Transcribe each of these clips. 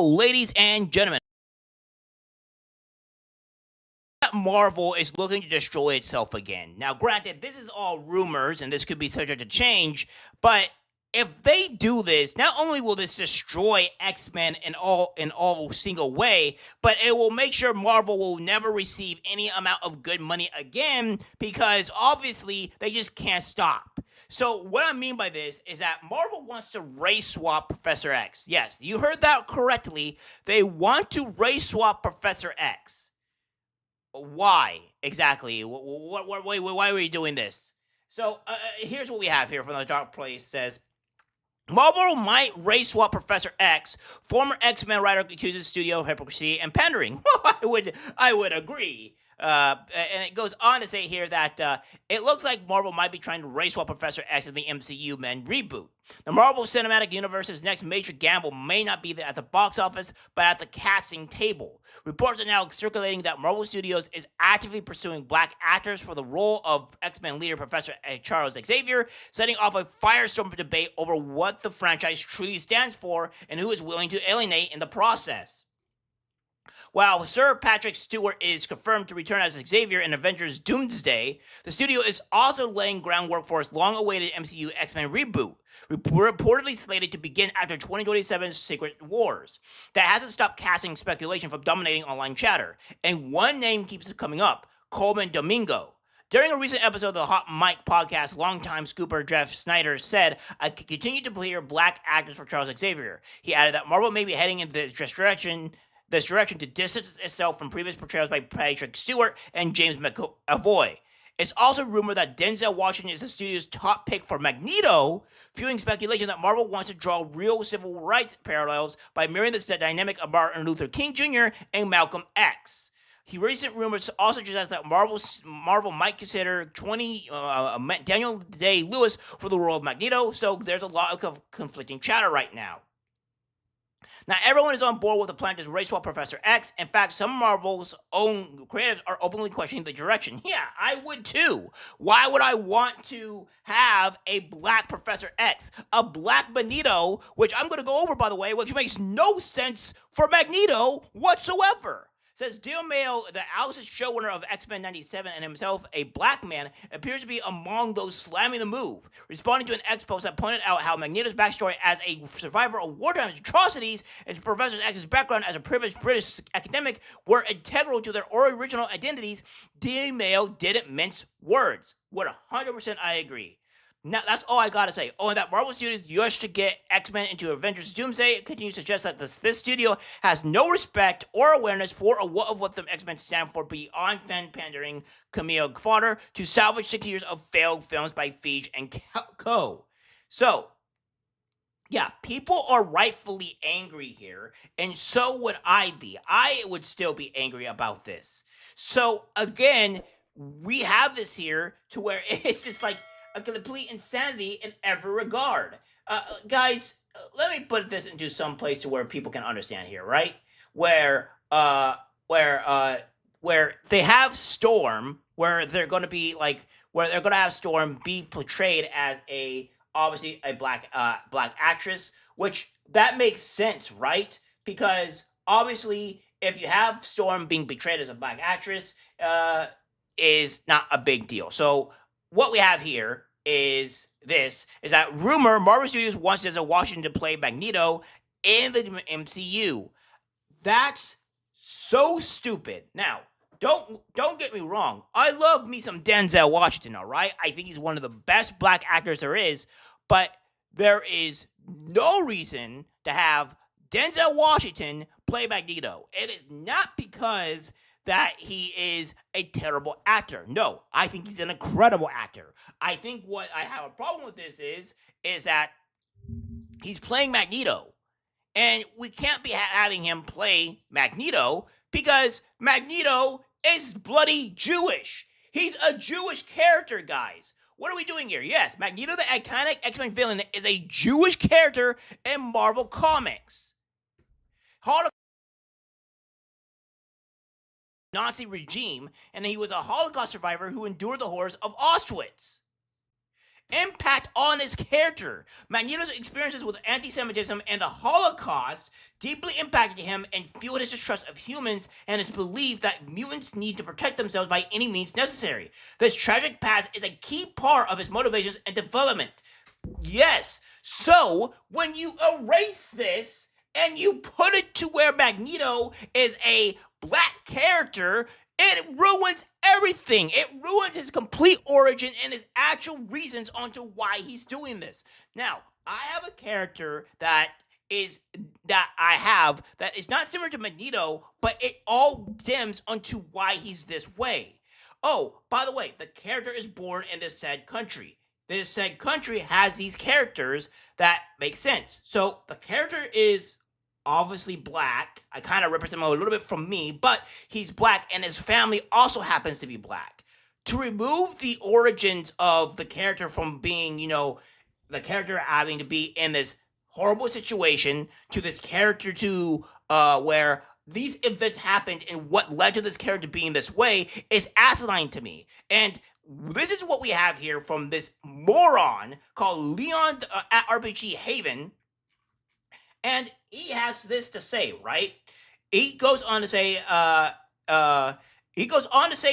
ladies and gentlemen. Marvel is looking to destroy itself again. Now, granted, this is all rumors and this could be subject to change, but if they do this, not only will this destroy X-Men in all single way, but it will make sure Marvel will never receive any amount of good money again because obviously they just can't stop. So what I mean by this is that Marvel wants to race swap Professor X. Yes, you heard that correctly. They want to race swap Professor X. Why exactly? Why are we doing this? So here's what we have here from the Dark Place. Says Marvel might race swap Professor X. Former X-Men writer accuses studio of hypocrisy and pandering. I would agree. And it goes on to say here that it looks like Marvel might be trying to race swap Professor X in the MCU men reboot. The Marvel Cinematic Universe's next major gamble may not be at the box office, but at the casting table. Reports are now circulating that Marvel Studios is actively pursuing black actors for the role of X-Men leader Professor Charles Xavier, setting off a firestorm debate over what the franchise truly stands for and who is willing to alienate in the process. While Sir Patrick Stewart is confirmed to return as Xavier in Avengers Doomsday, the studio is also laying groundwork for its long-awaited MCU X-Men reboot, reportedly slated to begin after 2027's Secret Wars. That hasn't stopped casting speculation from dominating online chatter, and one name keeps coming up: Coleman Domingo. During a recent episode of the Hot Mic podcast, longtime scooper Jeff Snyder said, "I continue to hear black actors for Charles Xavier." He added that Marvel may be heading in this direction to distance itself from previous portrayals by Patrick Stewart and James McAvoy. It's also rumored that Denzel Washington is the studio's top pick for Magneto, fueling speculation that Marvel wants to draw real civil rights parallels by mirroring the dynamic of Martin Luther King Jr. and Malcolm X. Recent rumors also suggest that Marvel might consider Daniel Day-Lewis for the role of Magneto, so there's a lot of conflicting chatter right now. Now, everyone is on board with the plan to race swap Professor X. In fact, some of Marvel's own creatives are openly questioning the direction. Yeah, I would too. Why would I want to have a black Professor X? A black Magneto, which I'm going to go over, by the way, which makes no sense for Magneto whatsoever. Says Daily Mail that Alice, showrunner of X-Men 97 and himself a black man, appears to be among those slamming the move, responding to an X post that pointed out how Magneto's backstory as a survivor of wartime atrocities and Professor X's background as a privileged British academic were integral to their original identities. Daily Mail didn't mince words. 100% I agree. Now, that's all I gotta say. Oh, and that Marvel Studios used to get X-Men into Avengers Doomsday continues to suggest that this studio has no respect or awareness for what the X-Men stand for beyond fan pandering cameo fodder to salvage 6 years of failed films by Feige and Co. So, yeah, people are rightfully angry here, and so would I be. I would still be angry about this. So, again, we have this here to where it's just like a complete insanity in every regard. Guys, let me put this into some place to where people can understand here, right? Where they have Storm, where they're going to be like, where they're going to have Storm be portrayed as obviously a black actress, which that makes sense, right? Because obviously, if you have Storm being portrayed as a black actress, is not a big deal. So what we have here is that rumor Marvel Studios wants Denzel Washington to play Magneto in the MCU. That's so stupid. Now, don't get me wrong. I love me some Denzel Washington, all right? I think he's one of the best black actors there is, but there is no reason to have Denzel Washington play Magneto. It is not because that he is a terrible actor. No, I think he's an incredible actor. I think what I have a problem with this is that he's playing Magneto. And we can't be having him play Magneto because Magneto is bloody Jewish. He's a Jewish character, guys. What are we doing here? Yes, Magneto, the iconic X-Men villain, is a Jewish character in Marvel Comics. Nazi regime, and he was a Holocaust survivor who endured the horrors of Auschwitz. impact on his character. Magneto's experiences with anti-Semitism and the Holocaust deeply impacted him and fueled his distrust of humans and his belief that mutants need to protect themselves by any means necessary. This tragic past is a key part of his motivations and development. Yes. So when you erase this and you put it to where Magneto is a black character, it ruins everything. It ruins his complete origin and his actual reasons onto why he's doing this. Now, I have a character that is not similar to Magneto, but it all stems onto why he's this way. Oh, by the way, the character is born in this said country. This said country has these characters that make sense. So the character is obviously black. I kind of represent him a little bit from me, but he's black and his family also happens to be black. To remove the origins of the character from being, the character having to be in this horrible situation to this character to where these events happened and what led to this character being this way is asinine to me. And this is what we have here from this moron called Leon at RPG Haven. And he has this to say, right? He goes on to say,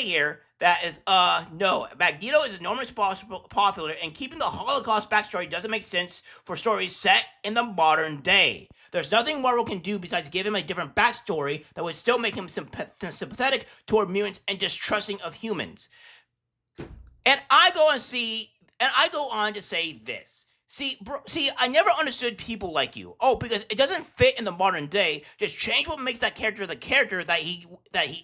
here that is, no, Magneto is enormously popular, and keeping the Holocaust backstory doesn't make sense for stories set in the modern day. There's nothing Marvel can do besides give him a different backstory that would still make him sympathetic toward mutants and distrusting of humans. And I go on to say this. See, I never understood people like you. Oh, because it doesn't fit in the modern day. Just change what makes that character the character that he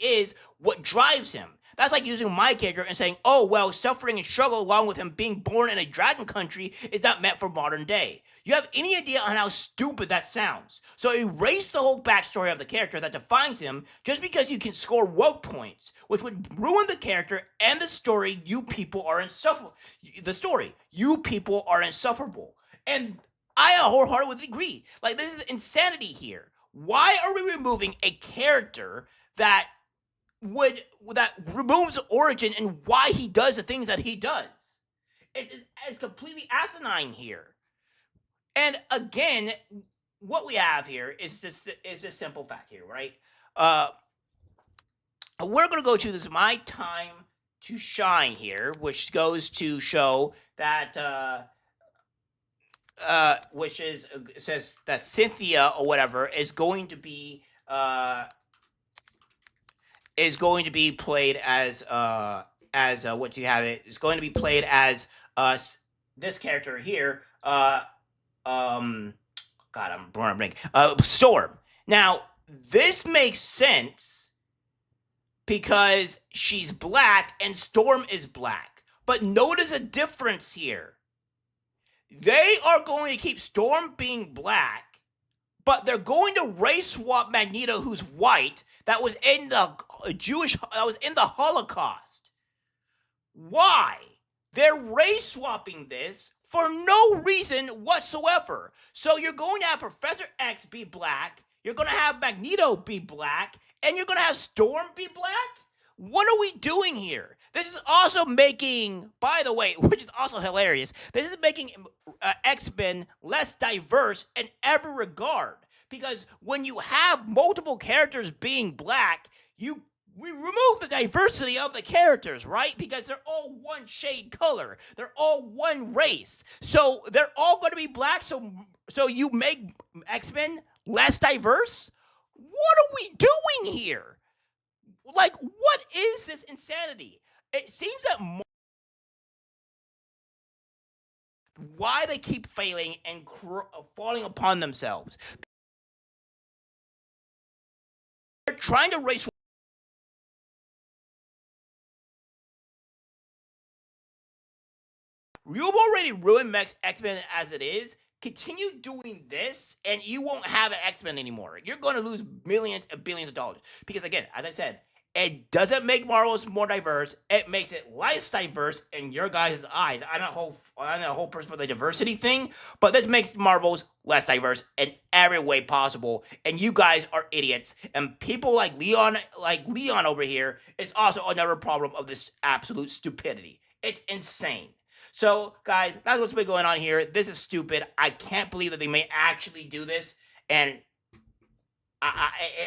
is, what drives him. That's like using my character and saying, oh, well, suffering and struggle along with him being born in a dragon country is not meant for modern day. You have any idea on how stupid that sounds? So erase the whole backstory of the character that defines him just because you can score woke points, which would ruin the character and the story. You people are insufferable. You people are insufferable. And I wholeheartedly agree. Like, this is insanity here. Why are we removing a character that removes origin and why he does the things that he does? It's completely asinine here. And again, what we have here is this simple fact here, right? We're gonna go to this My Time to Shine here, which goes to show that which says that Cynthia or whatever is going to be played as what you have it is going to be played as this character here. God, I'm born a break. Storm. Now, this makes sense because she's black and Storm is black. But notice a difference here. They are going to keep Storm being black, but they're going to race swap Magneto, who's white, that was in the Holocaust. Why? They're race swapping this for no reason whatsoever. So you're going to have Professor X be black, you're going to have Magneto be black, and you're going to have Storm be black? What are we doing here? This is also making, by the way, which is also hilarious, this is making X-Men less diverse in every regard. Because when you have multiple characters being black, we remove the diversity of the characters, right? Because they're all one shade color. They're all one race. So they're all going to be black, so you make X-Men less diverse? What are we doing here? Like, what is this insanity? It seems that why they keep failing and falling upon themselves. They're trying to race. You've already ruined X-Men as it is. Continue doing this, and you won't have an X-Men anymore. You're going to lose millions and billions of dollars. Because again, as I said, it doesn't make Marvel's more diverse. It makes it less diverse in your guys' eyes. I'm not a whole person for the diversity thing, but this makes Marvel's less diverse in every way possible. And you guys are idiots. And people like Leon over here is also another problem of this absolute stupidity. It's insane. So, guys, that's what's been going on here. This is stupid. I can't believe that they may actually do this, and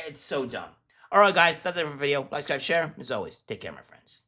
it's so dumb. All right, guys, that's it for the video. Like, subscribe, share. As always, take care, my friends.